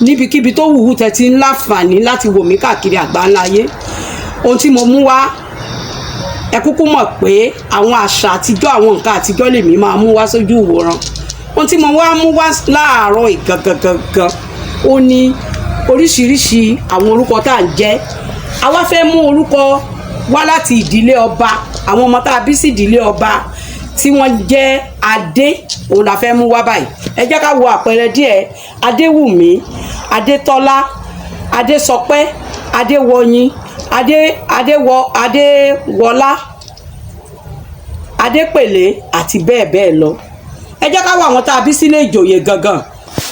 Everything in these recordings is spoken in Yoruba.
níbikíbi tó wùwú tẹ́ ti ń láǹfààní láti wò mí káàkiri àgbáńlá ayé. Ohun tí mo mú wá ẹ kúkú mọ̀ pé àwọn àṣà àtijọ́ àwọn nǹkan àtijọ́ lèmi máa mú wá sójú ìwòran. Ohun tí mo wá mú wá láàárọ̀ ìgangangangan ó ní oríṣiríṣi àwọn orúkọ tá à ń jẹ́. A wá fẹ́ mú orúkọ wá láti ìdílé ọba, àwọn ọmọ tá a bí sí ìdílé ọba tí wọ́n jẹ́ Adé, òun la fẹ́ mú wá báyìí. Ẹ jẹ́ ká wo àpẹẹrẹ díẹ̀. Adéwùmí, Adétọ́lá, Adésọpẹ́, Adéwọyìn, Adéwọlá, Adépèlé àti bẹ́ẹ̀ bẹ́ẹ̀ lọ. Ẹ jẹ́ ká wo àwọn tá a bí sílé ìjòyè gangan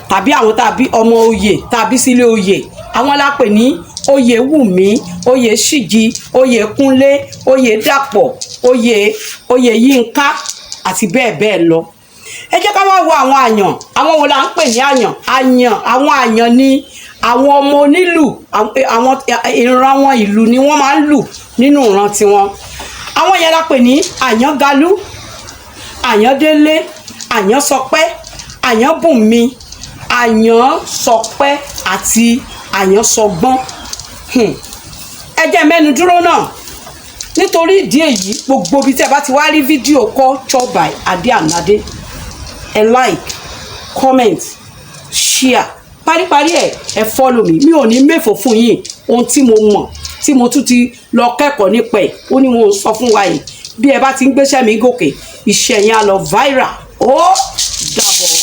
tàbí àwọn tá a bí ọmọ oyè tá a bí sílé oyè. Àwọn la pè ní Oyèwùmí, Oyèṣìjì, Oyèkúnlé, Oyèdàpọ̀, Oyèyínká àti bẹ́ẹ̀ bẹ́ẹ̀ lọ. Ẹ jẹ́ ká wá wo àwọn àyàn. Àwọn wo la ń pè ní àyàn? Àwọn àyàn ni àwọn ọmọ onílù, àwọn ìran wọn ìlù ni wọ́n máa ń lù nínú ìran tiwọn. Àwọn yẹn la pè ní Àyángalú, Àyándélé, Àyánsọpẹ́, Àyánbùnmi, Àyánsọpẹ́ àti Àyánsọgbọ́n. Ẹ jẹ́ mẹ́nu dúró náà. Nítorí ìdí èyí, gbogbo bí tẹ́ bá ti wá rí fídíò Culture by Ade and Ade, ẹ like, comment, share. Paríparí ẹ follow mi. Mi ò ní mẹ́fọ̀ fún yín. Ohun tí mo mọ̀, tí mo tún ti lọ kẹ́kọ̀ọ́ nípa ẹ̀, ó ní wọn sọ fún wa yìí. Bí ẹ bá ti ń gbéṣẹ́ mi gòkè, iṣẹ́ yẹn á lọ viral. Ó dàbọ̀.